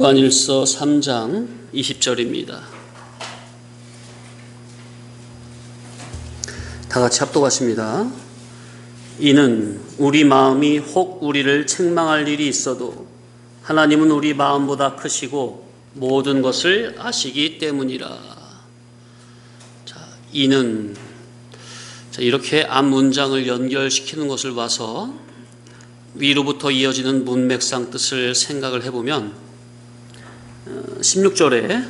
요한일서 3장 20절입니다. 다 같이 합독하십니다. 이는 우리 마음이 혹 우리를 책망할 일이 있어도 하나님은 우리 마음보다 크시고 모든 것을 아시기 때문이라. 자, 이는 이렇게 앞 문장을 연결시키는 것을 봐서 위로부터 이어지는 문맥상 뜻을 생각을 해보면 16절에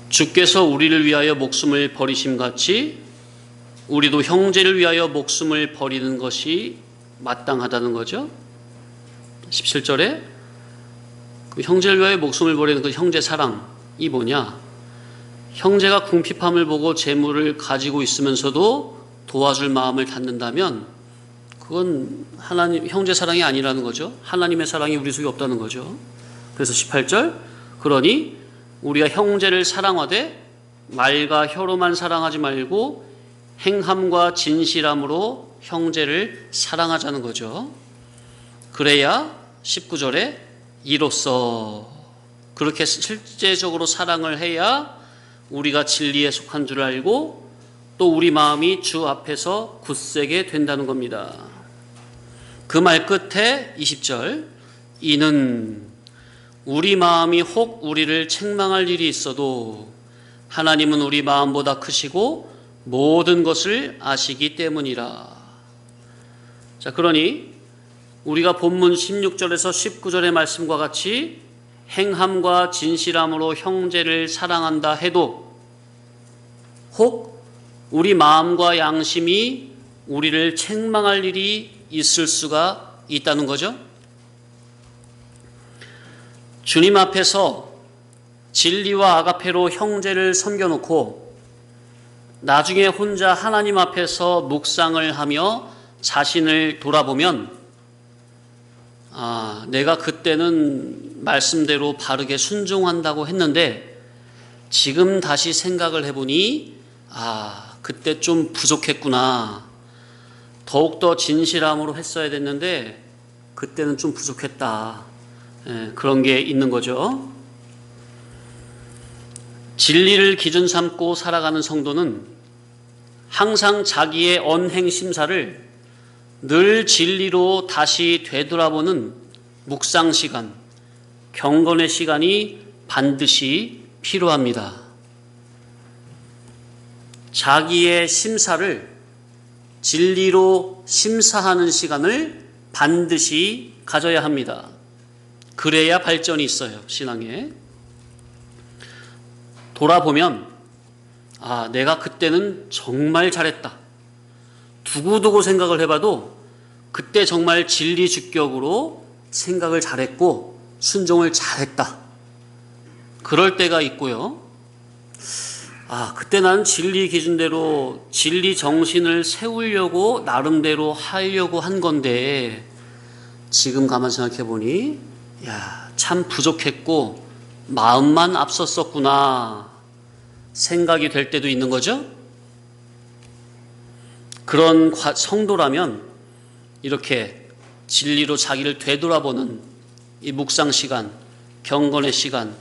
주께서 우리를 위하여 목숨을 버리심 같이 우리도 형제를 위하여 목숨을 버리는 것이 마땅하다는 거죠. 17절에 그 형제를 위하여 목숨을 버리는 그 형제 사랑이 뭐냐? 형제가 궁핍함을 보고 재물을 가지고 있으면서도 도와줄 마음을 갖는다면 그건 하나님 형제 사랑이 아니라는 거죠. 하나님의 사랑이 우리 속에 없다는 거죠. 그래서 18절 그러니 우리가 형제를 사랑하되 말과 혀로만 사랑하지 말고 행함과 진실함으로 형제를 사랑하자는 거죠. 그래야 19절에 이로써 그렇게 실제적으로 사랑을 해야 우리가 진리에 속한 줄 알고 또 우리 마음이 주 앞에서 굳세게 된다는 겁니다. 그 말 끝에 20절 이는 우리 마음이 혹 우리를 책망할 일이 있어도 하나님은 우리 마음보다 크시고 모든 것을 아시기 때문이라. 자, 그러니 우리가 본문 16절에서 19절의 말씀과 같이 행함과 진실함으로 형제를 사랑한다 해도 혹 우리 마음과 양심이 우리를 책망할 일이 있을 수가 있다는 거죠. 주님 앞에서 진리와 아가페로 형제를 섬겨놓고 나중에 혼자 하나님 앞에서 묵상을 하며 자신을 돌아보면 내가 그때는 말씀대로 바르게 순종한다고 했는데 지금 다시 생각을 해보니 그때 좀 부족했구나. 더욱더 진실함으로 했어야 됐는데 그때는 좀 부족했다. 그런 게 있는 거죠. 진리를 기준 삼고 살아가는 성도는 항상 자기의 언행 심사를 늘 진리로 다시 되돌아보는 묵상 시간, 경건의 시간이 반드시 필요합니다. 자기의 심사를 진리로 심사하는 시간을 반드시 가져야 합니다. 그래야 발전이 있어요, 신앙에. 돌아보면 내가 그때는 정말 잘했다. 두고두고 생각을 해봐도 그때 정말 진리 주격으로 생각을 잘했고 순종을 잘했다. 그럴 때가 있고요. 그때 나는 진리 기준대로 진리 정신을 세우려고 나름대로 하려고 한 건데 지금 가만 생각해 보니 참 부족했고 마음만 앞섰었구나 생각이 될 때도 있는 거죠. 그런 성도라면 이렇게 진리로 자기를 되돌아보는 이 묵상 시간, 경건의 시간,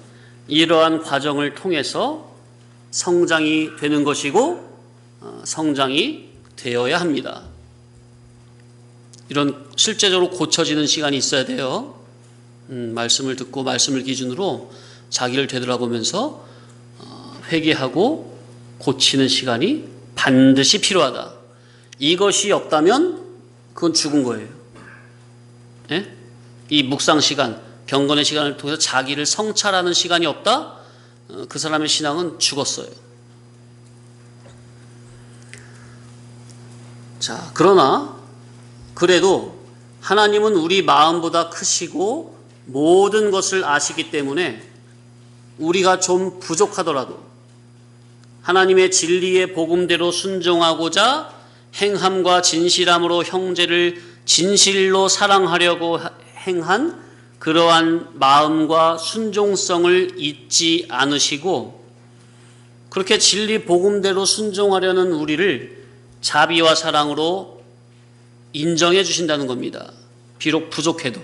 이러한 과정을 통해서 성장이 되는 것이고 성장이 되어야 합니다. 이런 실제적으로 고쳐지는 시간이 있어야 돼요. 말씀을 듣고 말씀을 기준으로 자기를 되돌아보면서 회개하고 고치는 시간이 반드시 필요하다. 이것이 없다면 그건 죽은 거예요. 이 묵상 시간, 경건의 시간을 통해서 자기를 성찰하는 시간이 없다? 그 사람의 신앙은 죽었어요. 자, 그러나 그래도 하나님은 우리 마음보다 크시고 모든 것을 아시기 때문에 우리가 좀 부족하더라도 하나님의 진리의 복음대로 순종하고자 행함과 진실함으로 형제를 진실로 사랑하려고 행한 그러한 마음과 순종성을 잊지 않으시고 그렇게 진리 복음대로 순종하려는 우리를 자비와 사랑으로 인정해 주신다는 겁니다. 비록 부족해도.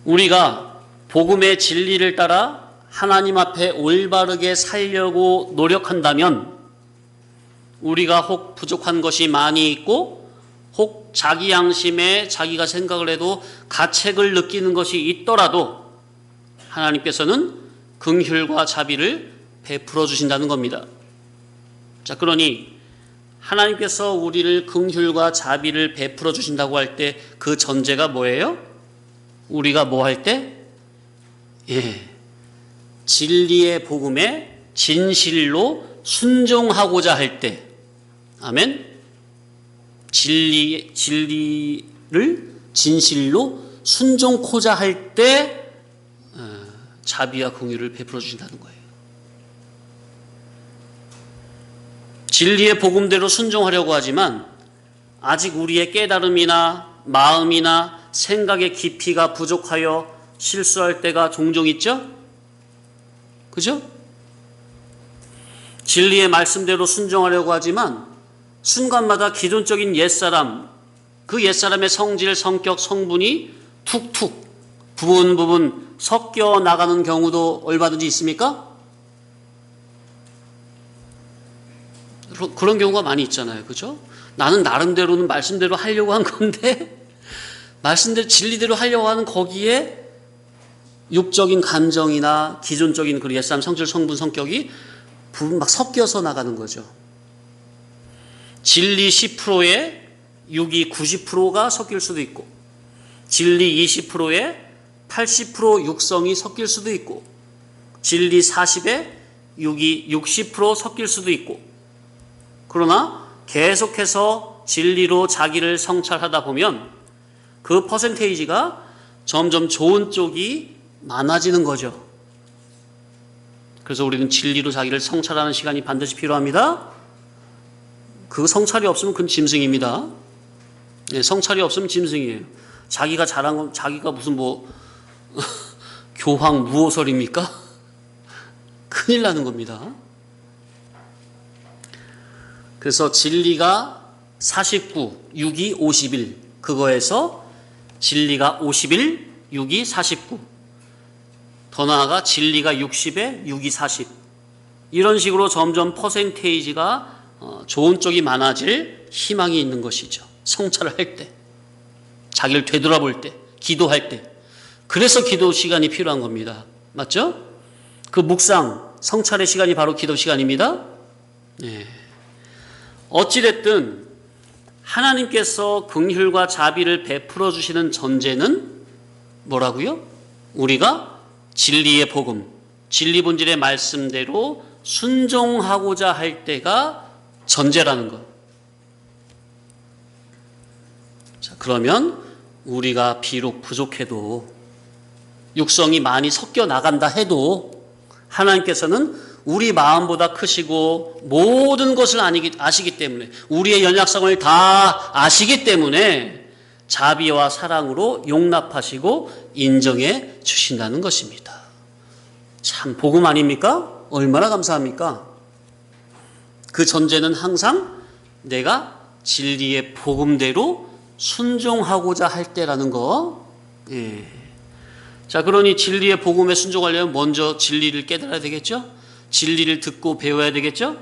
우리가 복음의 진리를 따라 하나님 앞에 올바르게 살려고 노력한다면 우리가 혹 부족한 것이 많이 있고 혹 자기 양심에 자기가 생각을 해도 가책을 느끼는 것이 있더라도 하나님께서는 긍휼과 자비를 베풀어 주신다는 겁니다. 자, 그러니 하나님께서 우리를 긍휼과 자비를 베풀어 주신다고 할 때 그 전제가 뭐예요? 우리가 뭐 할 때? 진리의 복음에 진실로 순종하고자 할 때. 아멘. 진리를 진실로 순종코자 할 때 자비와 긍휼을 베풀어 주신다는 거예요. 진리의 복음대로 순종하려고 하지만 아직 우리의 깨달음이나 마음이나 생각의 깊이가 부족하여 실수할 때가 종종 있죠? 그죠? 진리의 말씀대로 순종하려고 하지만 순간마다 기존적인 옛사람, 그 옛사람의 성질, 성격, 성분이 툭툭 부분 섞여 나가는 경우도 얼마든지 있습니까? 그런 경우가 많이 있잖아요. 그죠? 나는 나름대로는 말씀대로 하려고 한 건데 말씀대로 진리대로 하려고 하는 거기에 육적인 감정이나 기존적인 그 옛사람 성질, 성분, 성격이 막 섞여서 나가는 거죠. 진리 10%에 육이 90%가 섞일 수도 있고 진리 20%에 80% 육성이 섞일 수도 있고 진리 40에 육이 60% 섞일 수도 있고 그러나 계속해서 진리로 자기를 성찰하다 보면 그 퍼센테이지가 점점 좋은 쪽이 많아지는 거죠. 그래서 우리는 진리로 자기를 성찰하는 시간이 반드시 필요합니다. 그 성찰이 없으면 그건 짐승입니다. 성찰이 없으면 짐승이에요. 자기가 잘한 건 자기가 무슨 교황 무호설입니까? 큰일 나는 겁니다. 그래서 진리가 49, 6이 51 그거에서 진리가 51, 6이 49 더 나아가 진리가 60에 6이 40 이런 식으로 점점 퍼센테이지가 좋은 쪽이 많아질 희망이 있는 것이죠. 성찰을 할 때, 자기를 되돌아볼 때, 기도할 때. 그래서 기도 시간이 필요한 겁니다. 맞죠? 그 묵상, 성찰의 시간이 바로 기도 시간입니다. 네. 어찌됐든 하나님께서 긍휼과 자비를 베풀어 주시는 전제는 뭐라고요? 우리가 진리의 복음, 진리 본질의 말씀대로 순종하고자 할 때가 전제라는 것. 자, 그러면 우리가 비록 부족해도 육성이 많이 섞여 나간다 해도 하나님께서는 우리 마음보다 크시고 모든 것을 아시기 때문에 우리의 연약성을 다 아시기 때문에 자비와 사랑으로 용납하시고 인정해 주신다는 것입니다. 참 복음 아닙니까? 얼마나 감사합니까? 그 전제는 항상 내가 진리의 복음대로 순종하고자 할 때라는 거. 자, 그러니 진리의 복음에 순종하려면 먼저 진리를 깨달아야 되겠죠? 진리를 듣고 배워야 되겠죠?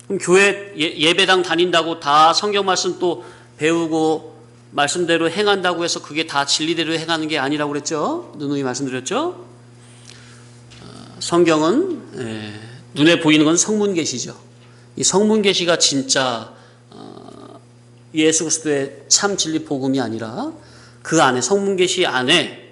그럼 교회 예배당 다닌다고 다 성경 말씀 또 배우고 말씀대로 행한다고 해서 그게 다 진리대로 행하는 게 아니라고 그랬죠? 누누이 말씀드렸죠? 성경은 눈에 보이는 건 성문계시죠. 이 성문계시가 진짜 예수 그리스도의 참 진리 복음이 아니라 그 안에 성문계시 안에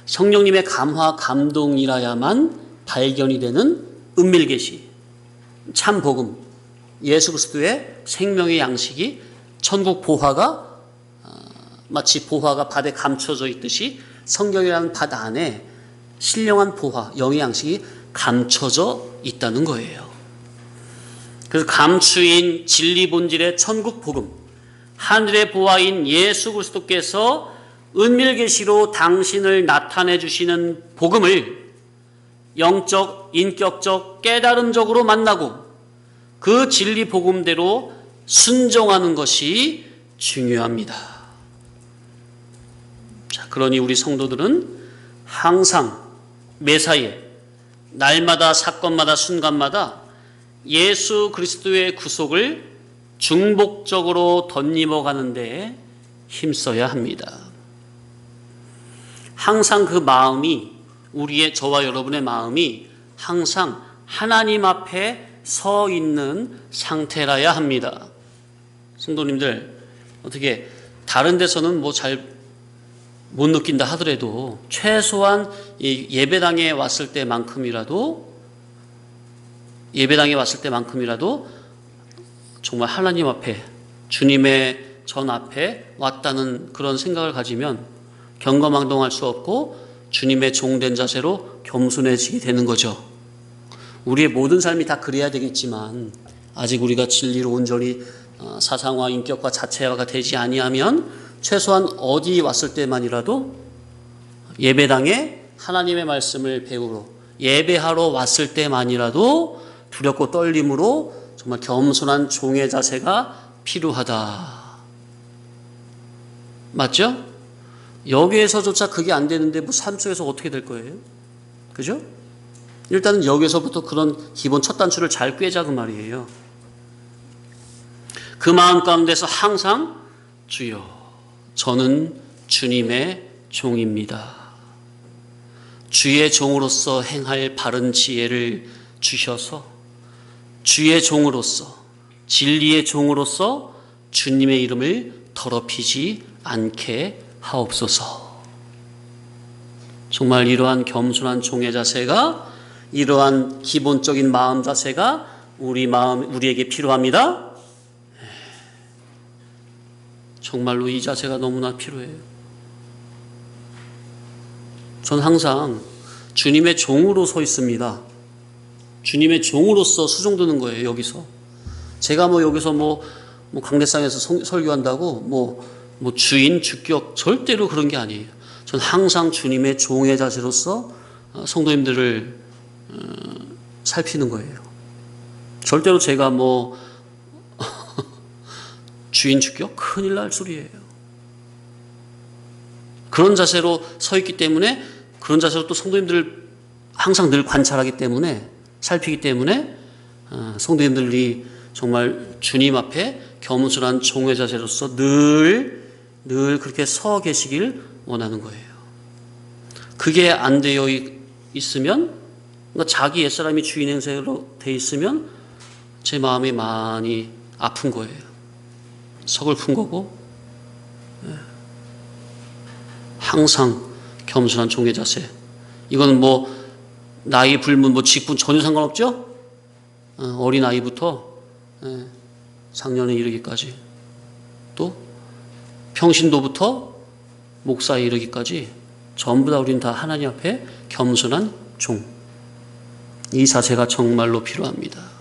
성령님의 감화 감동이라야만 발견이 되는 은밀계시, 참 복음, 예수 그리스도의 생명의 양식이 천국 보화가 마치 보화가 밭에 감춰져 있듯이 성경이라는 밭 안에 신령한 보화, 영의 양식이 감춰져 있다는 거예요. 그래서 감추인 진리 본질의 천국 복음, 하늘의 보화인 예수 그리스도께서 은밀계시로 당신을 나타내 주시는 복음을 영적, 인격적, 깨달음적으로 만나고 그 진리 복음대로 순종하는 것이 중요합니다. 자, 그러니 우리 성도들은 항상 매사에 날마다 사건마다 순간마다 예수 그리스도의 구속을 중복적으로 덧입어 가는데 힘써야 합니다. 항상 그 마음이 우리의 저와 여러분의 마음이 항상 하나님 앞에 서 있는 상태라야 합니다. 성도님들 어떻게 다른 데서는 뭐 잘 못 느낀다 하더라도 최소한 예배당에 왔을 때만큼이라도 정말 하나님 앞에 주님의 전 앞에 왔다는 그런 생각을 가지면 경거망동할 수 없고 주님의 종된 자세로 겸손해지게 되는 거죠. 우리의 모든 삶이 다 그래야 되겠지만 아직 우리가 진리로 온전히 사상화 인격과 자체화가 되지 아니하면 최소한 어디 왔을 때만이라도 예배당에 하나님의 말씀을 배우러 예배하러 왔을 때만이라도 두렵고 떨림으로 정말 겸손한 종의 자세가 필요하다. 맞죠? 여기에서조차 그게 안 되는데 뭐 삶 속에서 어떻게 될 거예요? 그죠? 일단은 여기서부터 그런 기본 첫 단추를 잘 꿰자 그 말이에요. 그 마음 가운데서 항상 주여 저는 주님의 종입니다. 주의 종으로서 행할 바른 지혜를 주셔서 주의 종으로서 진리의 종으로서 주님의 이름을 더럽히지 않게 하옵소서. 정말 이러한 겸손한 종의 자세가 이러한 기본적인 마음 자세가 우리에게 필요합니다. 정말로 이 자세가 너무나 필요해요. 전 항상 주님의 종으로 서 있습니다. 주님의 종으로서 수종드는 거예요. 여기서 제가 여기서 강대상에서 설교한다고 뭐 주인 주격 절대로 그런 게 아니에요. 전 항상 주님의 종의 자세로서 성도님들을 살피는 거예요. 절대로 제가 주인 주격 큰일 날 소리예요. 그런 자세로 서 있기 때문에 그런 자세로 또 성도님들을 항상 늘 관찰하기 때문에 살피기 때문에 성도님들이 정말 주님 앞에 겸손한 종의 자세로서 늘 그렇게 서 계시길 원하는 거예요. 그게 안 되어 있으면 자기 옛사람이 주인 행세로 돼 있으면 제 마음이 많이 아픈 거예요. 서글픈 거고 항상 겸손한 종의 자세. 이거는 나이 불문 직분 전혀 상관없죠. 어린 아이부터 장년에 이르기까지 또 평신도부터 목사에 이르기까지 전부 다 우리는 다 하나님 앞에 겸손한 종. 이 자세가 정말로 필요합니다.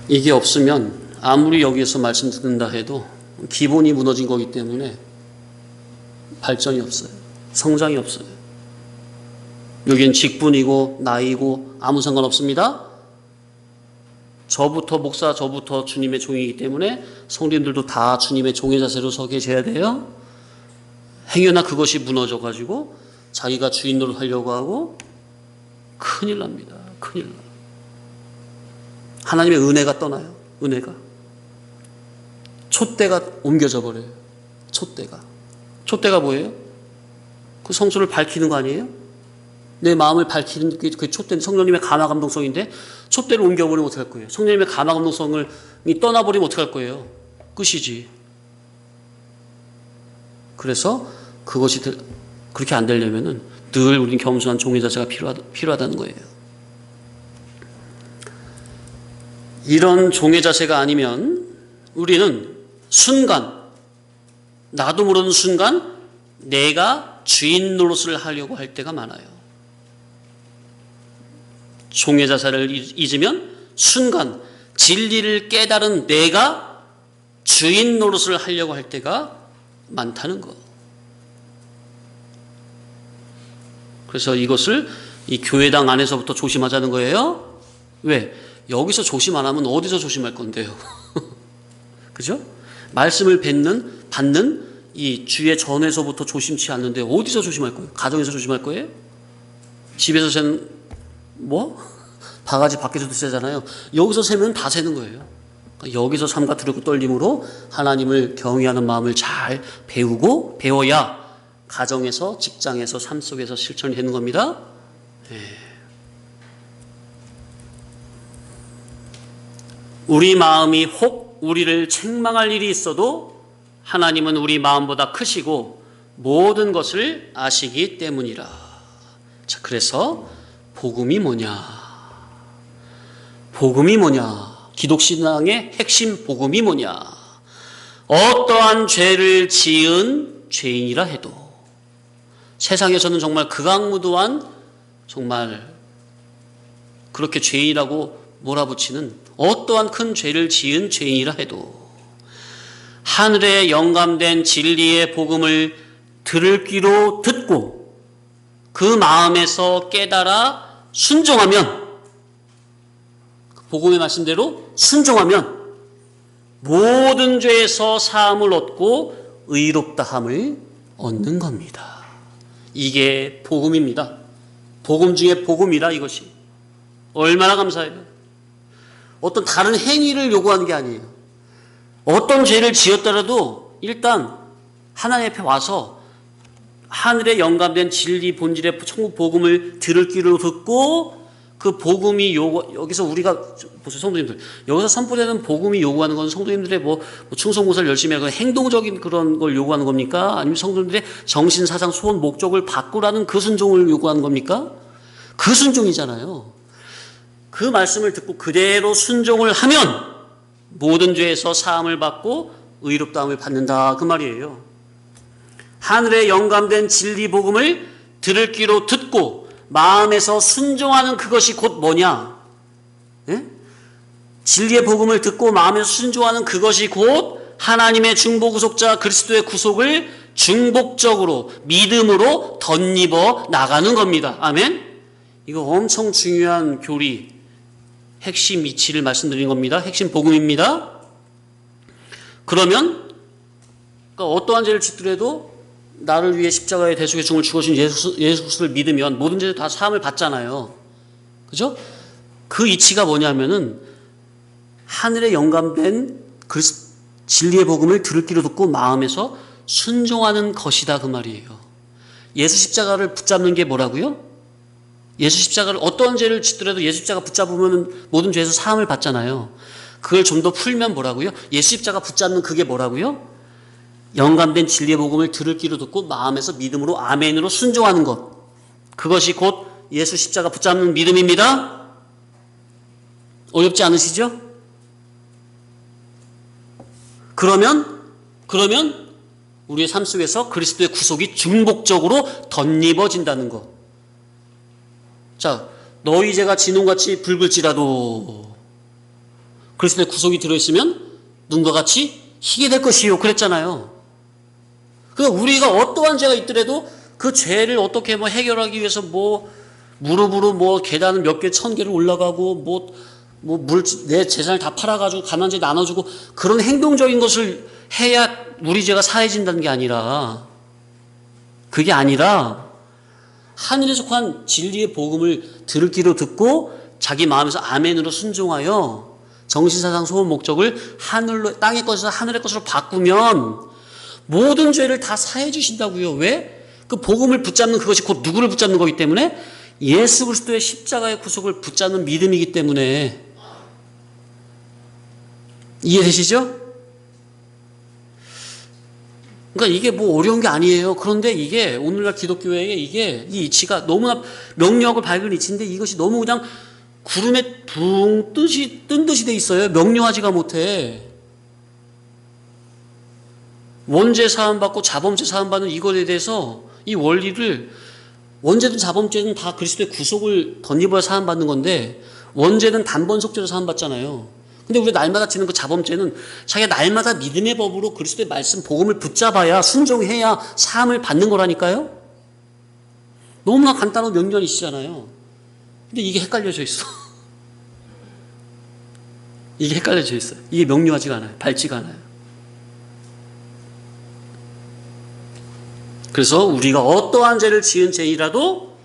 이게 없으면 아무리 여기에서 말씀 듣는다 해도 기본이 무너진 거기 때문에 발전이 없어요. 성장이 없어요. 여기는 직분이고 나이고 아무 상관없습니다. 저부터 목사, 저부터 주님의 종이기 때문에 성도님들도 다 주님의 종의 자세로 서 계셔야 돼요. 행여나 그것이 무너져가지고 자기가 주인 노릇 하려고 하고 큰일 납니다. 큰일 나. 하나님의 은혜가 떠나요. 은혜가. 촛대가 옮겨져 버려요. 촛대가 뭐예요? 그 성소를 밝히는 거 아니에요? 내 마음을 밝히는 그 촛대는 성령님의 감화감동성인데 촛대를 옮겨버리면 어떡할 거예요? 성령님의 감화감동성을 떠나버리면 어떡할 거예요? 끝이지. 그래서 그것이 그렇게 안 되려면은 늘 우리는 겸손한 종의 자세가 필요하다는 거예요. 이런 종의 자세가 아니면 우리는 나도 모르는 순간 내가 주인 노릇을 하려고 할 때가 많아요. 종의 자세를 잊으면 순간 진리를 깨달은 내가 주인 노릇을 하려고 할 때가 많다는 거. 그래서 이것을 이 교회당 안에서부터 조심하자는 거예요. 왜? 여기서 조심 안 하면 어디서 조심할 건데요? 그죠? 말씀을 받는 이 주의 전에서부터 조심치 않는데 어디서 조심할 거예요? 가정에서 조심할 거예요? 집에서 세는 바가지 밖에서도 세잖아요. 여기서 세면 다 세는 거예요. 그러니까 여기서 삼가 두렵고 떨림으로 하나님을 경외하는 마음을 잘 배워야 가정에서, 직장에서, 삶 속에서 실천이 되는 겁니다. 우리 마음이 혹 우리를 책망할 일이 있어도 하나님은 우리 마음보다 크시고 모든 것을 아시기 때문이라. 자, 그래서 복음이 뭐냐? 복음이 뭐냐? 기독신앙의 핵심 복음이 뭐냐? 어떠한 죄를 지은 죄인이라 해도 세상에서는 정말 극악무도한 정말 그렇게 죄인이라고 몰아붙이는 어떠한 큰 죄를 지은 죄인이라 해도 하늘에 영감된 진리의 복음을 들을 귀로 듣고 그 마음에서 깨달아 순종하면, 복음의 말씀대로 순종하면 모든 죄에서 사함을 얻고 의롭다함을 얻는 겁니다. 이게 복음입니다. 복음 중에 복음이라 이것이. 얼마나 감사해요. 어떤 다른 행위를 요구하는 게 아니에요. 어떤 죄를 지었더라도 일단 하나님 앞에 와서 하늘에 영감된 진리 본질의 천국 복음을 들을 귀로 듣고 그 복음이 여기서 우리가 보세요, 성도님들, 여기서 선포되는 복음이 요구하는 건 성도님들의 충성고사를 열심히 하고 행동적인 그런 걸 요구하는 겁니까? 아니면 성도님들의 정신, 사상, 소원, 목적을 바꾸라는 그 순종을 요구하는 겁니까? 그 순종이잖아요. 그 말씀을 듣고 그대로 순종을 하면 모든 죄에서 사함을 받고 의롭다함을 받는다, 그 말이에요. 하늘에 영감된 진리 복음을 들을 귀로 듣고 마음에서 순종하는 그것이 곧 뭐냐? 예? 진리의 복음을 듣고 마음에서 순종하는 그것이 곧 하나님의 중보구속자 그리스도의 구속을 중복적으로 믿음으로 덧입어 나가는 겁니다. 아멘? 이거 엄청 중요한 교리, 핵심 이치를 말씀드린 겁니다. 핵심 복음입니다. 그러면 그러니까 어떠한 죄를 짓더라도 나를 위해 십자가의 대속의 죽음을 죽으신 예수 그리스도를 믿으면 모든 죄도 다 사함을 받잖아요. 그죠? 그 이치가 뭐냐면은 하늘에 영감된 진리의 복음을 들을 귀로 듣고 마음에서 순종하는 것이다, 그 말이에요. 예수 십자가를 붙잡는 게 뭐라고요? 예수 십자가를 어떤 죄를 짓더라도 예수 십자가 붙잡으면 모든 죄에서 사함을 받잖아요. 그걸 좀 더 풀면 뭐라고요? 예수 십자가 붙잡는 그게 뭐라고요? 영감된 진리의 복음을 들을 귀로 듣고 마음에서 믿음으로 아멘으로 순종하는 것. 그것이 곧 예수 십자가 붙잡는 믿음입니다. 어렵지 않으시죠? 그러면 우리의 삶 속에서 그리스도의 구속이 중복적으로 덧입어진다는 것. 자, 너희 죄가 진홍같이 붉을지라도 그리스도의 구속이 들어있으면 눈과 같이 희게 될 것이요, 그랬잖아요. 그러니까 우리가 어떠한 죄가 있더라도 그 죄를 어떻게 해결하기 위해서 무릎으로 계단을 몇 개, 1000개를 올라가고 내 재산을 다 팔아가지고 가난제 나눠주고 그런 행동적인 것을 해야 우리 죄가 사해진다는 게 아니라, 그게 아니라 하늘에 속한 진리의 복음을 들을 귀로 듣고 자기 마음에서 아멘으로 순종하여 정신사상 소원 목적을 땅의 것에서 하늘의 것으로 바꾸면 모든 죄를 다 사해 주신다고요. 왜? 그 복음을 붙잡는 그것이 곧 누구를 붙잡는 거기 때문에 예수 그리스도의 십자가의 구속을 붙잡는 믿음이기 때문에. 이해되시죠? 그러니까 이게 어려운 게 아니에요. 그런데 이게 오늘날 기독교회에 이 이치가 너무나 명료하고 밝은 이치인데 이것이 너무 그냥 구름에 붕 뜬 듯이 돼 있어요. 명료하지가 못해. 원죄 사함받고 자범죄 사함받는 이것에 대해서 이 원리를, 원죄든 자범죄든 다 그리스도의 구속을 덧입어야 사함받는 건데 원죄는 단번속죄로 사함받잖아요. 근데 우리 날마다 지는 그 자범죄는 자기가 날마다 믿음의 법으로 그리스도의 말씀 복음을 붙잡아야, 순종해야 사함을 받는 거라니까요. 너무나 간단하고 명료한 이치잖아요. 근데 이게 헷갈려져 있어. 이게 헷갈려져 있어요. 이게 명료하지가 않아요. 밝지가 않아요. 그래서 우리가 어떠한 죄를 지은 죄이라도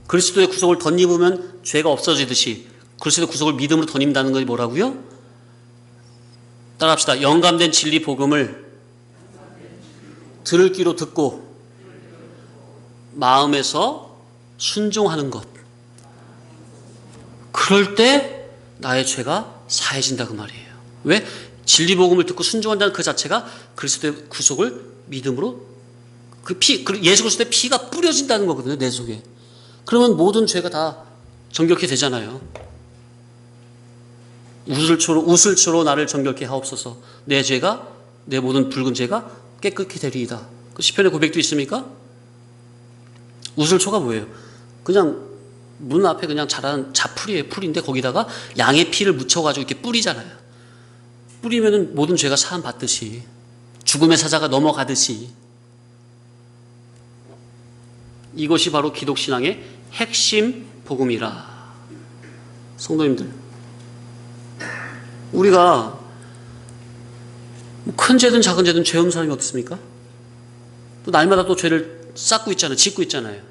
그리스도의 구속을 덧입으면 죄가 없어지듯이 그리스도의 구속을 믿음으로 덧입는다는 것이 뭐라고요? 따라합시다. 영감된 진리 복음을 들을 귀로 듣고 마음에서 순종하는 것. 그럴 때 나의 죄가 사해진다 그 말이에요. 왜? 진리 복음을 듣고 순종한다는 그 자체가 그리스도의 구속을 믿음으로 예수 그리스도의 피가 뿌려진다는 거거든요. 내 속에. 그러면 모든 죄가 다 정결케 되잖아요. 우슬초로 나를 정결케 하옵소서. 내 죄가 내 모든 붉은 죄가 깨끗게 되리이다. 그 시편의 고백도 있습니까? 우슬초가 뭐예요? 그냥 문 앞에 그냥 자라는 자풀이에요. 풀인데 거기다가 양의 피를 묻혀가지고 이렇게 뿌리잖아요. 뿌리면은 모든 죄가 사함 받듯이 죽음의 사자가 넘어가듯이 이것이 바로 기독신앙의 핵심 복음이라. 성도님들, 우리가 큰 죄든 작은 죄든 죄 없는 사람이 어떻습니까? 또 날마다 또 죄를 쌓고 있잖아요. 짓고 있잖아요.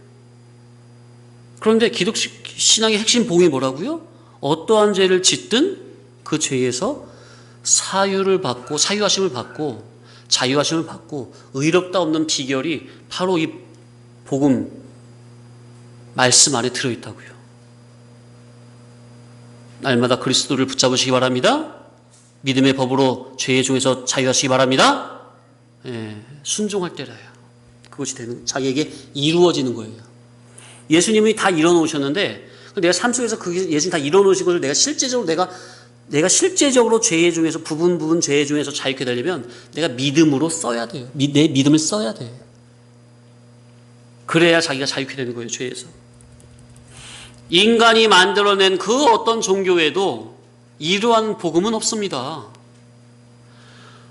그런데 기독신앙의 핵심 복음이 뭐라고요? 어떠한 죄를 짓든 그 죄에서 사유하심을 받고 자유하심을 받고 의롭다 없는 비결이 바로 이 복음 말씀 안에 들어있다고요. 날마다 그리스도를 붙잡으시기 바랍니다. 믿음의 법으로 죄의 종에서 자유하시기 바랍니다. 순종할 때라요. 그것이 자기에게 이루어지는 거예요. 예수님이 다 이뤄놓으셨는데 내가 삶 속에서 예수님 다 이뤄놓으신 것을 내가 실제적으로 죄의 중에서 부분 죄의 중에서 자유케 되려면 내가 믿음으로 써야 돼요. 내 믿음을 써야 돼. 그래야 자기가 자유케 되는 거예요. 죄에서. 인간이 만들어낸 그 어떤 종교에도 이러한 복음은 없습니다.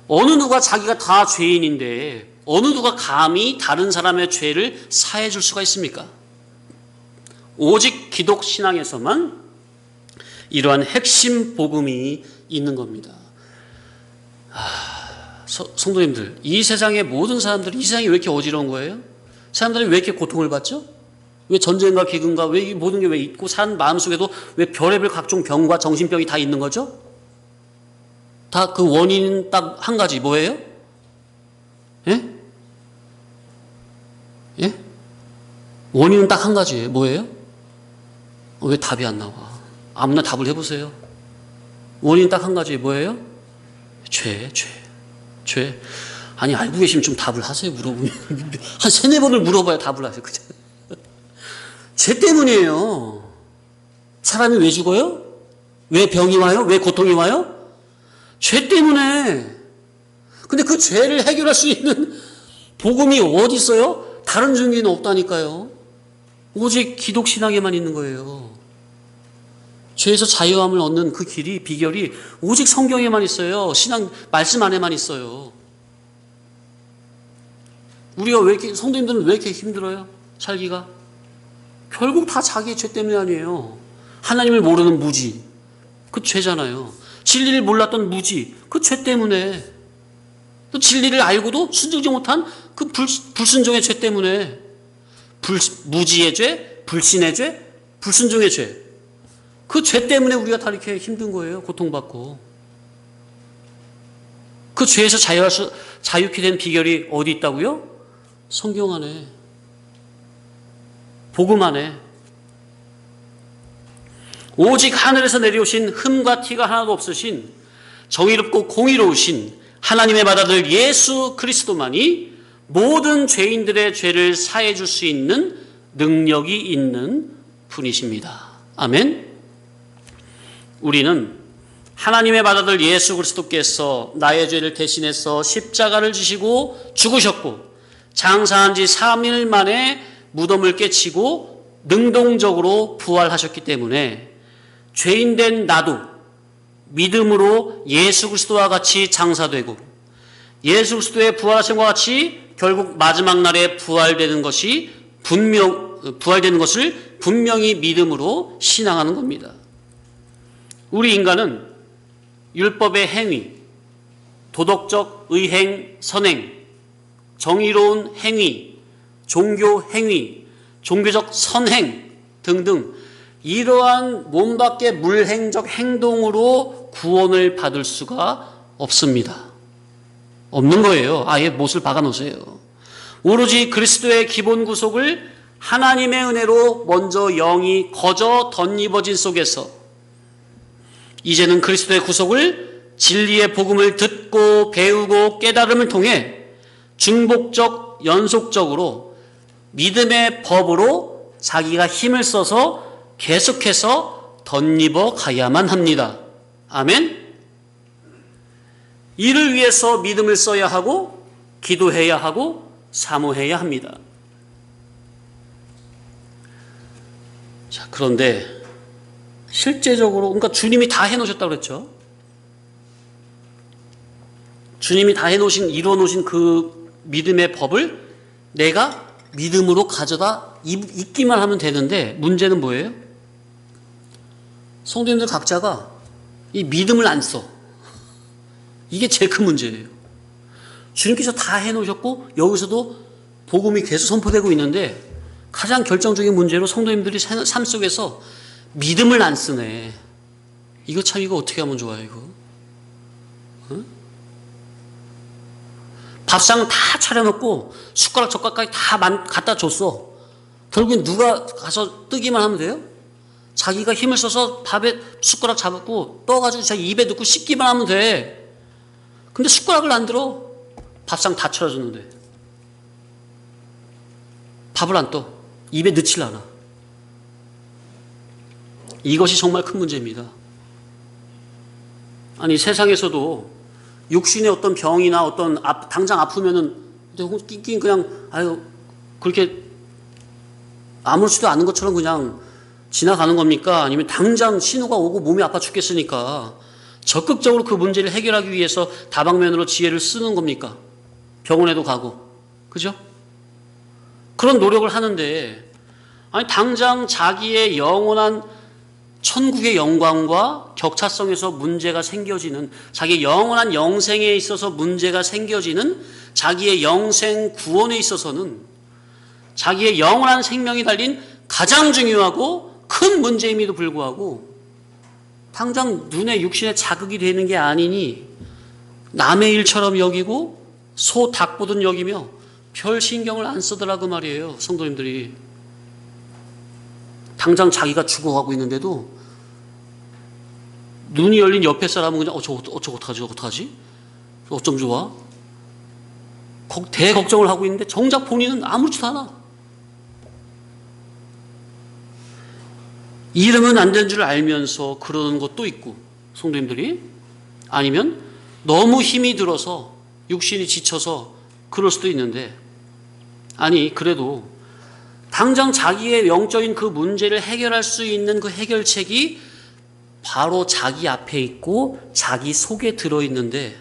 어느 누가 자기가 다 죄인인데 어느 누가 감히 다른 사람의 죄를 사해 줄 수가 있습니까? 오직 기독 신앙에서만 이러한 핵심 복음이 있는 겁니다. 성도님들, 이 세상의 모든 사람들이 이 세상이 왜 이렇게 어지러운 거예요? 사람들이 왜 이렇게 고통을 받죠? 왜 전쟁과 기근과 왜 모든 게 왜 있고 산 마음속에도 왜 별의별 각종 병과 정신병이 다 있는 거죠? 다 그 원인은 딱 한 가지 뭐예요? 예? 예? 원인은 딱 한 가지예요. 뭐예요? 왜 답이 안 나와? 아무나 답을 해보세요. 원인은 딱 한 가지 뭐예요? 죄. 아니 알고 계시면 좀 답을 하세요. 물어보면 한 3-4번을 물어봐야 답을 하세요. 그죠? 죄 때문이에요. 사람이 왜 죽어요? 왜 병이 와요? 왜 고통이 와요? 죄 때문에. 근데 그 죄를 해결할 수 있는 복음이 어디 있어요? 다른 종교는 없다니까요. 오직 기독신앙에만 있는 거예요. 죄에서 자유함을 얻는 그 길이, 비결이 오직 성경에만 있어요. 신앙 말씀 안에만 있어요. 우리가 왜 이렇게, 성도님들은 왜 이렇게 힘들어요? 살기가? 결국 다 자기의 죄 때문이 아니에요. 하나님을 모르는 무지, 그 죄잖아요. 진리를 몰랐던 무지, 그 죄 때문에. 또 진리를 알고도 순종하지 못한 그 불순종의 죄 때문에. 무지의 죄, 불신의 죄, 불순종의 죄. 그 죄 때문에 우리가 다 이렇게 힘든 거예요. 고통받고. 그 죄에서 자유케 된 비결이 어디 있다고요? 성경 안에. 복음 안에. 오직 하늘에서 내려오신 흠과 티가 하나도 없으신 정의롭고 공의로우신 하나님의 맏아들 예수 그리스도만이 모든 죄인들의 죄를 사해 줄 수 있는 능력이 있는 분이십니다. 아멘. 우리는 하나님의 맏아들 예수 그리스도께서 나의 죄를 대신해서 십자가를 지시고 죽으셨고 장사한 지 3일 만에 무덤을 깨치고 능동적으로 부활하셨기 때문에 죄인된 나도 믿음으로 예수 그리스도와 같이 장사되고 예수 그리스도의 부활하심과 같이 결국 마지막 날에 부활되는 것을 분명히 믿음으로 신앙하는 겁니다. 우리 인간은 율법의 행위, 도덕적 의행, 선행, 정의로운 행위, 종교 행위, 종교적 선행 등등 이러한 몸밖의 물행적 행동으로 구원을 받을 수가 없습니다. 없는 거예요. 아예 못을 박아 놓으세요. 오로지 그리스도의 기본 구속을 하나님의 은혜로 먼저 영이 거저 덧입어진 속에서 이제는 그리스도의 구속을 진리의 복음을 듣고 배우고 깨달음을 통해 중복적 연속적으로 믿음의 법으로 자기가 힘을 써서 계속해서 덧입어 가야만 합니다. 아멘. 이를 위해서 믿음을 써야 하고 기도해야 하고 사모해야 합니다. 자, 그런데 실제적으로 그러니까 주님이 다 해놓으셨다고 그랬죠. 주님이 다 해놓으신 이루어 놓으신 그 믿음의 법을 내가 믿음으로 가져다 있기만 하면 되는데 문제는 뭐예요? 성도님들 각자가 이 믿음을 안 써. 이게 제일 큰 문제예요. 주님께서 다 해놓으셨고 여기서도 복음이 계속 선포되고 있는데 가장 결정적인 문제로 성도님들이 삶 속에서 믿음을 안 쓰네. 이거 참 이거 어떻게 하면 좋아요 이거? 응? 밥상 다 차려놓고 숟가락 젓가락까지 다 갖다 줬어. 결국엔 누가 가서 뜨기만 하면 돼요? 자기가 힘을 써서 밥에 숟가락 잡고 떠가지고 자기 입에 넣고 씻기만 하면 돼. 근데 숟가락을 안 들어. 밥상 다 차려줬는데 밥을 안 떠. 입에 넣질 않아. 이것이 정말 큰 문제입니다. 아니 세상에서도 육신의 어떤 병이나 어떤 당장 아프면은 그냥 아유 그렇게 아무렇지도 않은 것처럼 그냥 지나가는 겁니까? 아니면 당장 신호가 오고 몸이 아파 죽겠으니까 적극적으로 그 문제를 해결하기 위해서 다방면으로 지혜를 쓰는 겁니까? 병원에도 가고 그죠? 그런 노력을 하는데 아니 당장 자기의 영원한 천국의 영광과 격차성에서 문제가 생겨지는 자기의 영원한 영생에 있어서 문제가 생겨지는 자기의 영생 구원에 있어서는 자기의 영원한 생명이 달린 가장 중요하고 큰 문제임에도 불구하고 당장 눈에 육신에 자극이 되는 게 아니니 남의 일처럼 여기고 소 닭 보듯 여기며 별 신경을 안 쓰더라고 말이에요. 성도님들이 당장 자기가 죽어가고 있는데도 눈이 열린 옆에 사람은 그냥 저거 어떡하지? 어쩜 좋아? 대걱정을 하고 있는데 정작 본인은 아무렇지도 않아. 이러면 안 되는 줄 알면서 그러는 것도 있고 성도님들이 아니면 너무 힘이 들어서 육신이 지쳐서 그럴 수도 있는데 아니 그래도 당장 자기의 영적인 그 문제를 해결할 수 있는 그 해결책이 바로 자기 앞에 있고 자기 속에 들어있는데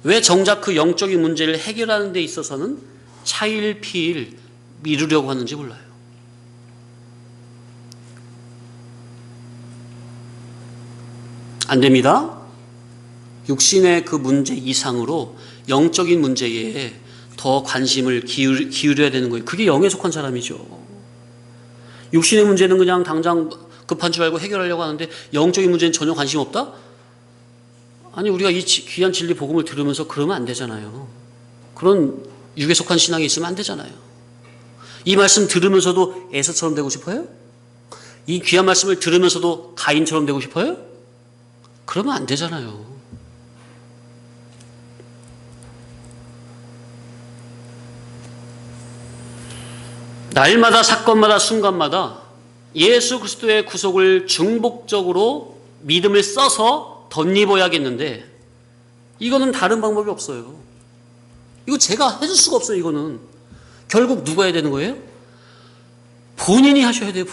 왜 정작 그 영적인 문제를 해결하는 데 있어서는 차일피일 미루려고 하는지 몰라요. 안 됩니다. 육신의 그 문제 이상으로 영적인 문제에 더 관심을 기울여야 되는 거예요. 그게 영에 속한 사람이죠. 육신의 문제는 그냥 당장 급한 줄 알고 해결하려고 하는데 영적인 문제는 전혀 관심 없다? 아니 우리가 이 귀한 진리 복음을 들으면서 그러면 안 되잖아요. 그런 육에 속한 신앙이 있으면 안 되잖아요. 이 말씀 들으면서도 에서처럼 되고 싶어요? 이 귀한 말씀을 들으면서도 가인처럼 되고 싶어요? 그러면 안 되잖아요. 날마다 사건마다 순간마다 예수 그리스도의 구속을 중복적으로 믿음을 써서 덧입어야겠는데 이거는 다른 방법이 없어요. 이거 제가 해줄 수가 없어요. 이거는 결국 누가 해야 되는 거예요? 본인이 하셔야 돼요.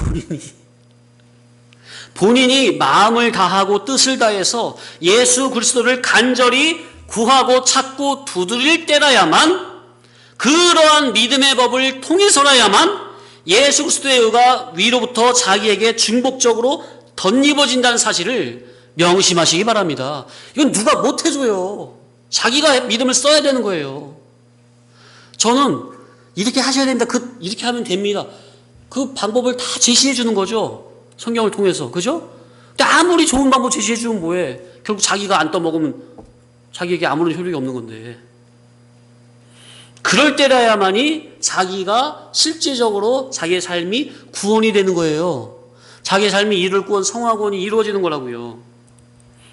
본인이 마음을 다하고 뜻을 다해서 예수 그리스도를 간절히 구하고 찾고 두드릴 때라야만 그러한 믿음의 법을 통해서라야만 예수 그리스도의 의가 위로부터 자기에게 중복적으로 덧입어진다는 사실을 명심하시기 바랍니다. 이건 누가 못해줘요. 자기가 믿음을 써야 되는 거예요. 저는 이렇게 하셔야 된다. 이렇게 하면 됩니다. 그 방법을 다 제시해 주는 거죠. 성경을 통해서. 그죠? 근데 아무리 좋은 방법 제시해 주면 뭐해. 결국 자기가 안 떠먹으면 자기에게 아무런 효력이 없는 건데. 그럴 때라야만이 자기가 실제적으로 자기의 삶이 구원이 되는 거예요. 자기의 삶이 이룰 구원, 성화구원이 이루어지는 거라고요.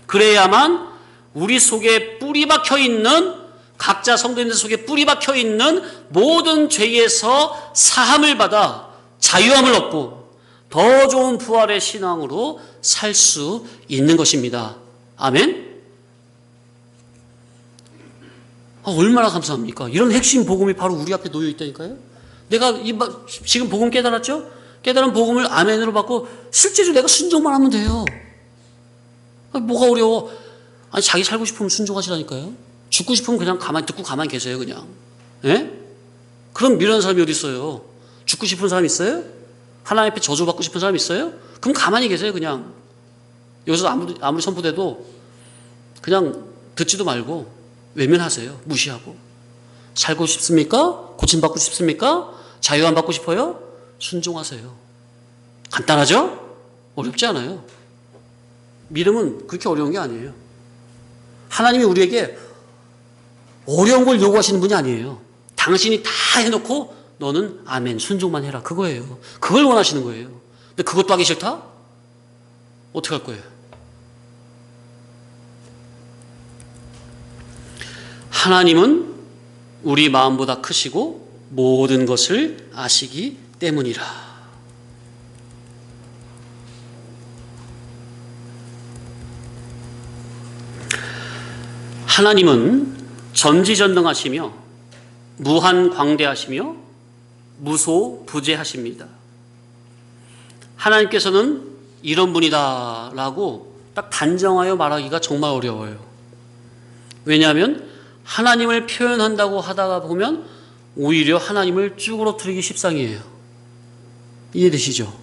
그래야만 우리 속에 뿌리 박혀 있는, 각자 성도님들 속에 뿌리 박혀 있는 모든 죄에서 사함을 받아 자유함을 얻고 더 좋은 부활의 신앙으로 살 수 있는 것입니다. 아멘? 얼마나 감사합니까? 이런 핵심 복음이 바로 우리 앞에 놓여 있다니까요. 내가 지금 복음 깨달았죠? 깨달은 복음을 아멘으로 받고 실제로 내가 순종만 하면 돼요. 뭐가 어려워? 아니, 자기 살고 싶으면 순종하시라니까요. 죽고 싶으면 그냥 가만히 듣고 가만히 계세요, 그냥. 예? 그럼 미련한 사람이 어디 있어요? 죽고 싶은 사람 있어요? 하나님 앞에 저주받고 싶은 사람 있어요? 그럼 가만히 계세요, 그냥. 여기서 아무리 선포돼도 그냥 듣지도 말고 외면하세요. 무시하고. 살고 싶습니까? 고침받고 싶습니까? 자유함 받고 싶어요? 순종하세요. 간단하죠? 어렵지 않아요. 믿음은 그렇게 어려운 게 아니에요. 하나님이 우리에게 어려운 걸 요구하시는 분이 아니에요. 당신이 다 해놓고 너는 아멘, 순종만 해라. 그거예요. 그걸 원하시는 거예요. 근데 그것도 하기 싫다? 어떻게 할 거예요? 하나님은 우리 마음보다 크시고 모든 것을 아시기 때문이라. 하나님은 전지전능하시며 무한광대하시며 무소부재하십니다. 하나님께서는 이런 분이다라고 딱 단정하여 말하기가 정말 어려워요. 왜냐하면 하나님을 표현한다고 하다가 보면 오히려 하나님을 쭈그러뜨리기 십상이에요. 이해되시죠?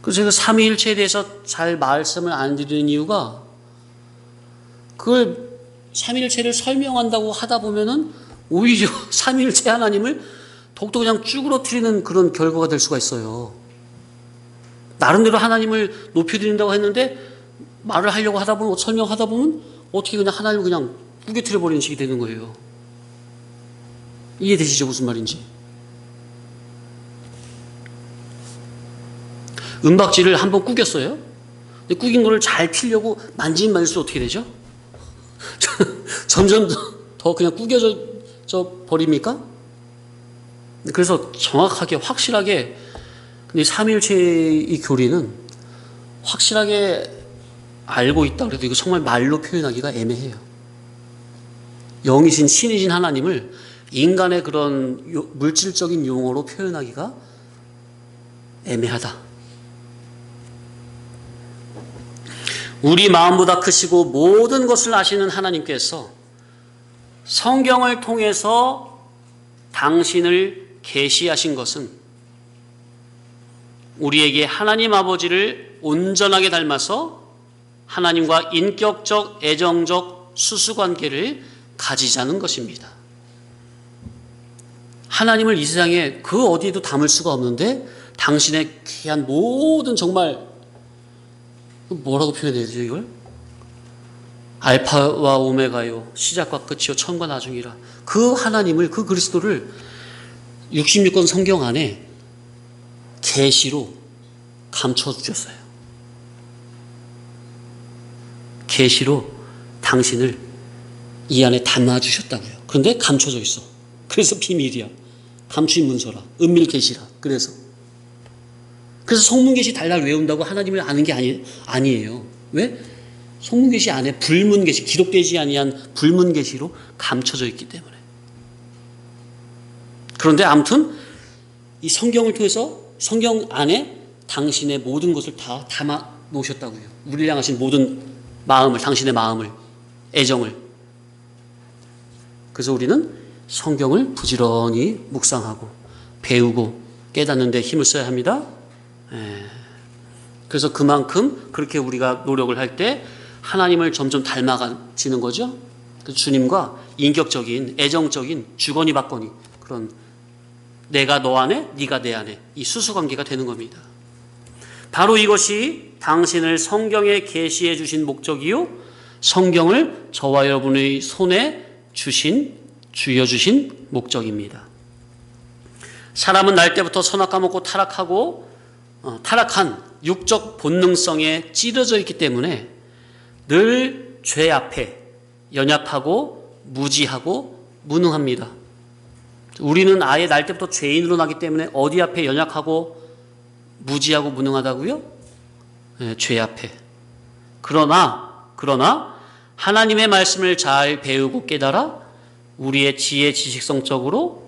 그래서 제가 삼위일체에 대해서 잘 말씀을 안 드리는 이유가 그걸 삼위일체를 설명한다고 하다 보면은 오히려 삼위일체 하나님을 더욱더 그냥 쭈그러뜨리는 그런 결과가 될 수가 있어요. 나름대로 하나님을 높여드린다고 했는데 말을 하려고 하다 보면, 설명하다 보면 어떻게 그냥 하나님을 그냥 꾸겨뜨려 버리는 식이 되는 거예요. 이해되시죠? 무슨 말인지. 은박지를 한번 꾸겼어요. 근데 꾸긴 거를 잘 피려고 만지면 만질수록 어떻게 되죠? 점점 더 그냥 꾸겨져 버립니까? 그래서 정확하게 확실하게, 근데 삼위일체의 이 교리는 확실하게 알고 있다 그래도 이거 정말 말로 표현하기가 애매해요. 영이신 신이신 하나님을 인간의 그런 물질적인 용어로 표현하기가 애매하다. 우리 마음보다 크시고 모든 것을 아시는 하나님께서 성경을 통해서 당신을 계시하신 것은 우리에게 하나님 아버지를 온전하게 닮아서 하나님과 인격적, 애정적 수수관계를 가지자는 것입니다. 하나님을 이 세상에 그 어디에도 담을 수가 없는데 당신의 귀한 모든, 정말 뭐라고 표현해야 되죠 이걸? 알파와 오메가요, 시작과 끝이요, 처음과 나중이라. 그 하나님을, 그 그리스도를 66권 성경 안에 계시로 감춰주셨어요. 계시로 당신을 이 안에 담아주셨다고요. 그런데 감춰져 있어. 그래서 비밀이야. 감추인 문서라. 은밀 계시라. 그래서 성문 계시 달달 외운다고 하나님을 아는 게 아니에요. 왜? 성문 계시 안에 불문 계시, 기록되지 아니한 불문 계시로 감춰져 있기 때문에. 그런데 아무튼 이 성경을 통해서 성경 안에 당신의 모든 것을 다 담아 놓으셨다고요. 우리를 향하신 모든 마음을, 당신의 마음을, 애정을. 그래서 우리는 성경을 부지런히 묵상하고 배우고 깨닫는 데 힘을 써야 합니다. 그래서 그만큼 그렇게 우리가 노력을 할 때 하나님을 점점 닮아가지는 거죠. 그래서 주님과 인격적인, 애정적인, 주거니 받거니 그런 그런 내가 너 안에, 네가 내 안에 이 수수관계가 되는 겁니다. 바로 이것이 당신을 성경에 계시해 주신 목적이요, 성경을 저와 여러분의 손에 쥐어주신 목적입니다. 사람은 날 때부터 선악 까먹고 타락한 육적 본능성에 찌들어져 있기 때문에 늘 죄 앞에 연약하고 무지하고 무능합니다. 우리는 아예 날 때부터 죄인으로 나기 때문에 어디 앞에 연약하고 무지하고 무능하다고요? 네, 죄 앞에. 그러나 하나님의 말씀을 잘 배우고 깨달아 우리의 지혜 지식성적으로,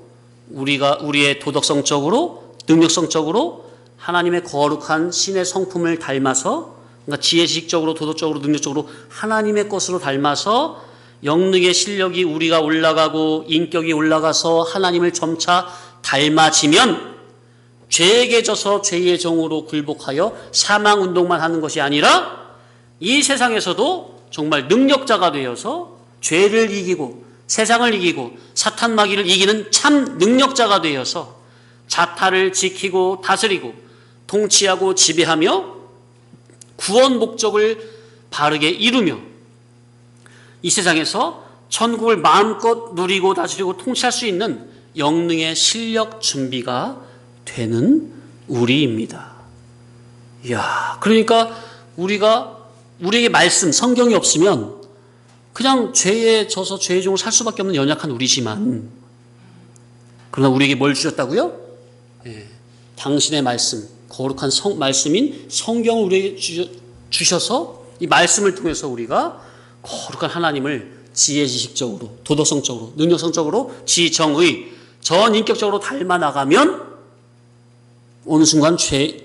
우리의 도덕성적으로, 능력성적으로 하나님의 거룩한 신의 성품을 닮아서, 그러니까 지혜 지식적으로, 도덕적으로, 능력적으로 하나님의 것으로 닮아서 영능의 실력이 우리가 올라가고 인격이 올라가서 하나님을 점차 닮아지면 죄에게 져서 죄의 종으로 굴복하여 사망운동만 하는 것이 아니라 이 세상에서도 정말 능력자가 되어서 죄를 이기고 세상을 이기고 사탄 마귀를 이기는 참 능력자가 되어서 자타를 지키고 다스리고 통치하고 지배하며 구원 목적을 바르게 이루며 이 세상에서 천국을 마음껏 누리고 다스리고 통치할 수 있는 영능의 실력 준비가 되는 우리입니다. 이야, 그러니까 우리에게 말씀, 성경이 없으면 그냥 죄에 져서 죄의 종을 살 수밖에 없는 연약한 우리지만, 그러나 우리에게 뭘 주셨다고요? 당신의 말씀, 거룩한 말씀인 성경을 우리에게 주셔서 이 말씀을 통해서 우리가 거룩한 하나님을 지혜 지식적으로, 도덕성적으로, 능력성적으로, 지정의, 전인격적으로 닮아 나가면 어느 순간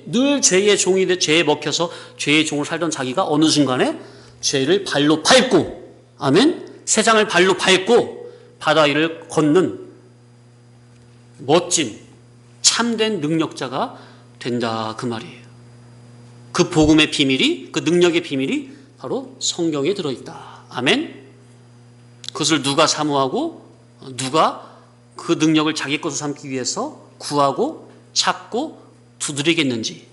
늘 죄의 종이 죄에 먹혀서 죄의 종을 살던 자기가 어느 순간에 죄를 발로 밟고, 아멘, 세상을 발로 밟고 바다 위를 걷는 멋진 참된 능력자가 된다, 그 말이에요. 그 복음의 비밀이, 그 능력의 비밀이 바로 성경에 들어있다. 아멘. 그것을 누가 사모하고 누가 그 능력을 자기 것으로 삼기 위해서 구하고 찾고 두드리겠는지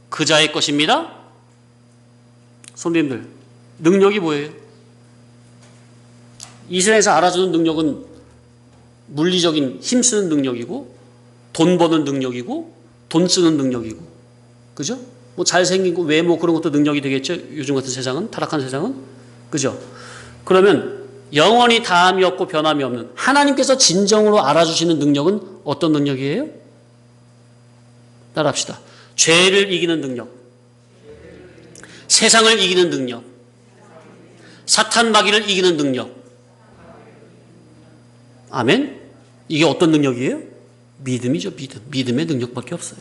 그 자의 것입니다. 선배님들, 능력이 뭐예요? 이 세상에서 알아주는 능력은 물리적인 힘쓰는 능력이고 돈 버는 능력이고 돈 쓰는 능력이고, 그죠? 뭐 잘생기고 외모 그런 것도 능력이 되겠죠. 요즘 같은 세상은, 타락한 세상은, 그죠? 그러면 영원히 다함이 없고 변함이 없는 하나님께서 진정으로 알아주시는 능력은 어떤 능력이에요? 따라합시다. 죄를 이기는 능력, 세상을 이기는 능력, 사탄 마귀를 이기는 능력. 아멘? 이게 어떤 능력이에요? 믿음이죠, 믿음. 믿음의 능력밖에 없어요.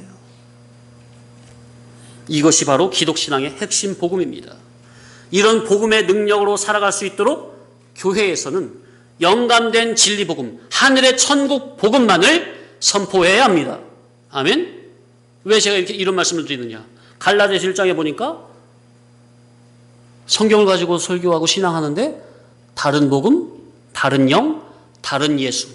이것이 바로 기독신앙의 핵심 복음입니다. 이런 복음의 능력으로 살아갈 수 있도록 교회에서는 영감된 진리 복음, 하늘의 천국 복음만을 선포해야 합니다. 아멘? 왜 제가 이런 말씀을 드리느냐? 갈라디아서 1장에 보니까 성경을 가지고 설교하고 신앙하는데 다른 복음, 다른 영, 다른 예수,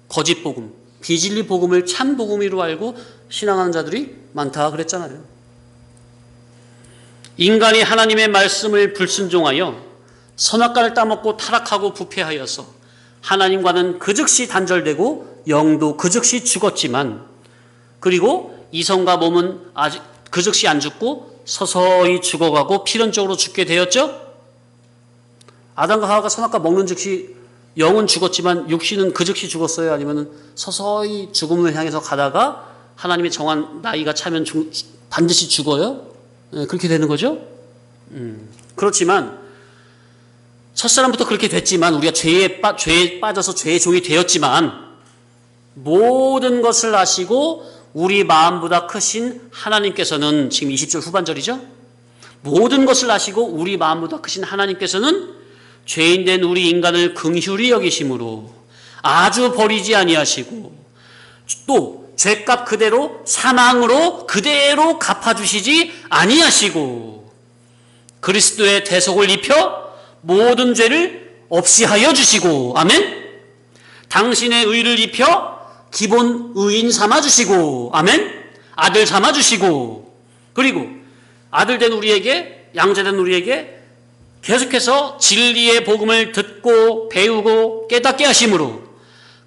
거짓 복음, 비진리 복음을 참 복음으로 알고 신앙하는 자들이 많다 그랬잖아요. 인간이 하나님의 말씀을 불순종하여 선악과를 따먹고 타락하고 부패하여서 하나님과는 그 즉시 단절되고 영도 그 즉시 죽었지만, 그리고 이성과 몸은 아직 그 즉시 안 죽고 서서히 죽어가고 필연적으로 죽게 되었죠. 아담과 하와가 선악과 먹는 즉시 영은 죽었지만 육신은 그 즉시 죽었어요? 아니면 서서히 죽음을 향해서 가다가 하나님이 정한 나이가 차면 반드시 죽어요? 그렇게 되는 거죠. 그렇지만 첫사람부터 그렇게 됐지만, 우리가 죄에 빠져서 죄의 종이 되었지만, 모든 것을 아시고 우리 마음보다 크신 하나님께서는, 지금 20절 후반절이죠, 모든 것을 아시고 우리 마음보다 크신 하나님께서는 죄인된 우리 인간을 긍휼히 여기심으로 아주 버리지 아니하시고 또 죄값 그대로 사망으로 그대로 갚아주시지 아니하시고 그리스도의 대속을 입혀 모든 죄를 없이 하여 주시고, 아멘, 당신의 의를 입혀 기본 의인 삼아주시고, 아멘? 아들 삼아주시고, 그리고 아들된 우리에게, 양자된 우리에게 계속해서 진리의 복음을 듣고 배우고 깨닫게 하심으로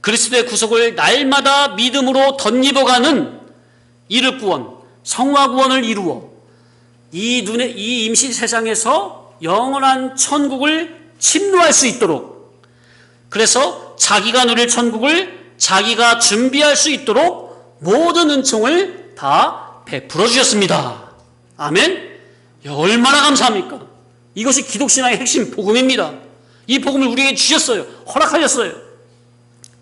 그리스도의 구속을 날마다 믿음으로 덧입어가는 이를 구원, 성화 구원을 이루어 이 임시 세상에서 영원한 천국을 침노할 수 있도록, 그래서 자기가 누릴 천국을 자기가 준비할 수 있도록 모든 은총을 다 베풀어 주셨습니다. 아멘. 얼마나 감사합니까? 이것이 기독신앙의 핵심 복음입니다. 이 복음을 우리에게 주셨어요. 허락하셨어요.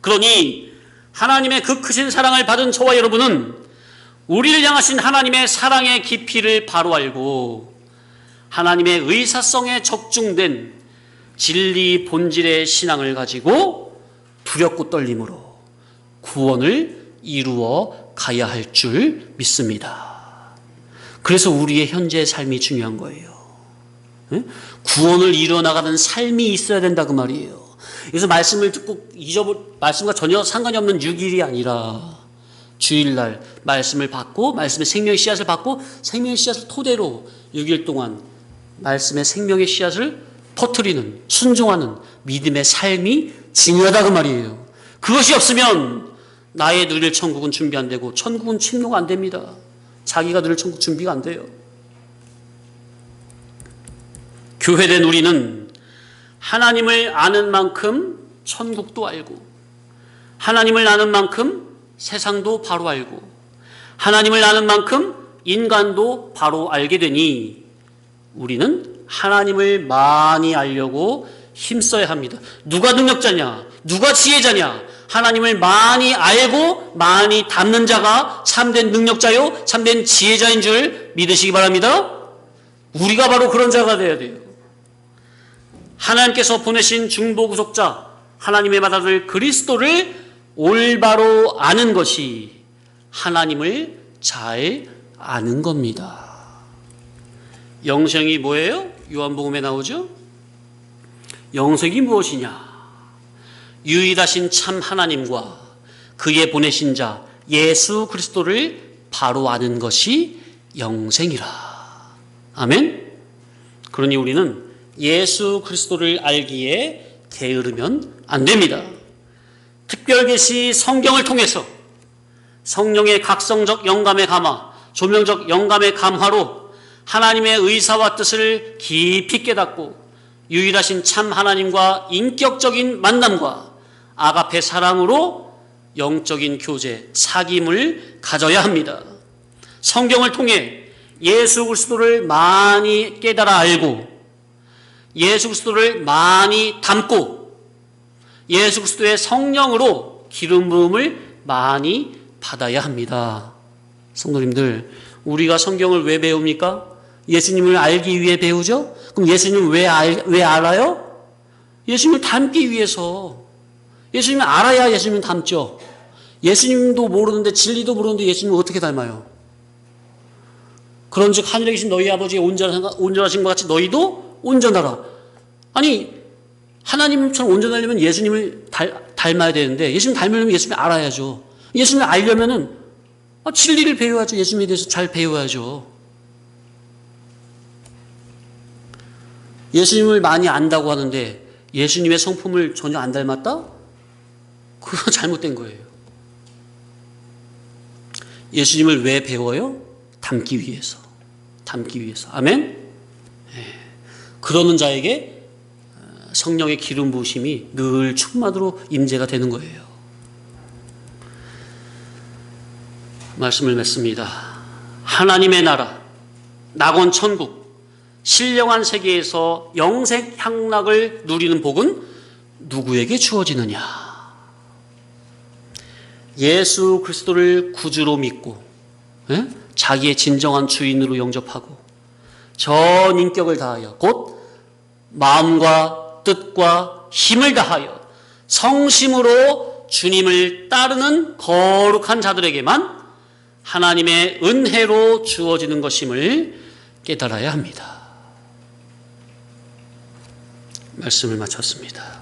그러니 하나님의 그 크신 사랑을 받은 저와 여러분은 우리를 향하신 하나님의 사랑의 깊이를 바로 알고 하나님의 의사성에 적중된 진리 본질의 신앙을 가지고 두렵고 떨림으로 구원을 이루어 가야 할 줄 믿습니다. 그래서 우리의 현재의 삶이 중요한 거예요. 구원을 이루어나가는 삶이 있어야 된다 그 말이에요. 그래서 말씀을 듣고 말씀과 전혀 상관이 없는 6일이 아니라 주일날 말씀을 받고 말씀의 생명의 씨앗을 받고 생명의 씨앗을 토대로 6일 동안 말씀의 생명의 씨앗을 퍼뜨리는 순종하는 믿음의 삶이 중요하다 그 말이에요. 그것이 없으면 나의 누릴 천국은 준비 안 되고 천국은 침노가 안 됩니다. 자기가 누릴 천국 준비가 안 돼요. 교회된 우리는 하나님을 아는 만큼 천국도 알고 하나님을 아는 만큼 세상도 바로 알고 하나님을 아는 만큼 인간도 바로 알게 되니 우리는 하나님을 많이 알려고 힘써야 합니다. 누가 능력자냐? 누가 지혜자냐? 하나님을 많이 알고 많이 담는 자가 참된 능력자요 참된 지혜자인 줄 믿으시기 바랍니다. 우리가 바로 그런 자가 되어야 돼요. 하나님께서 보내신 중보구속자 하나님의 맏아들 그리스도를 올바로 아는 것이 하나님을 잘 아는 겁니다. 영생이 뭐예요? 요한복음에 나오죠? 영생이 무엇이냐? 유일하신 참 하나님과 그의 보내신 자 예수 그리스도를 바로 아는 것이 영생이라. 아멘? 그러니 우리는 예수 그리스도를 알기에 게으르면 안 됩니다. 특별계시 성경을 통해서 성령의 각성적 영감의 감화, 조명적 영감의 감화로 하나님의 의사와 뜻을 깊이 깨닫고 유일하신 참 하나님과 인격적인 만남과 아가페 사랑으로 영적인 교제, 사귐을 가져야 합니다. 성경을 통해 예수 그리스도를 많이 깨달아 알고 예수 그리스도를 많이 담고 예수 그리스도의 성령으로 기름 부음을 많이 받아야 합니다. 성도님들, 우리가 성경을 왜 배웁니까? 예수님을 알기 위해 배우죠? 그럼 예수님을 왜 알아요? 예수님을 닮기 위해서. 예수님을 알아야 예수님을 닮죠. 예수님도 모르는데 진리도 모르는데 예수님을 어떻게 닮아요? 그런즉 하늘에 계신 너희 아버지의 온전하신 것 같이 너희도 온전하라. 아니 하나님처럼 온전하려면 예수님을 닮아야 되는데 예수님 닮으려면 예수님을 알아야죠. 예수님을 알려면은 진리를 배워야죠. 예수님에 대해서 잘 배워야죠. 예수님을 많이 안다고 하는데 예수님의 성품을 전혀 안 닮았다? 그거 잘못된 거예요. 예수님을 왜 배워요? 닮기 위해서. 닮기 위해서. 아멘? 그러는 자에게 성령의 기름 부으심이 늘 충만으로 임재가 되는 거예요. 말씀을 맺습니다. 하나님의 나라, 낙원 천국, 신령한 세계에서 영생 향락을 누리는 복은 누구에게 주어지느냐? 예수 그리스도를 구주로 믿고 자기의 진정한 주인으로 영접하고 전 인격을 다하여 곧 마음과 뜻과 힘을 다하여 성심으로 주님을 따르는 거룩한 자들에게만 하나님의 은혜로 주어지는 것임을 깨달아야 합니다. 말씀을 마쳤습니다.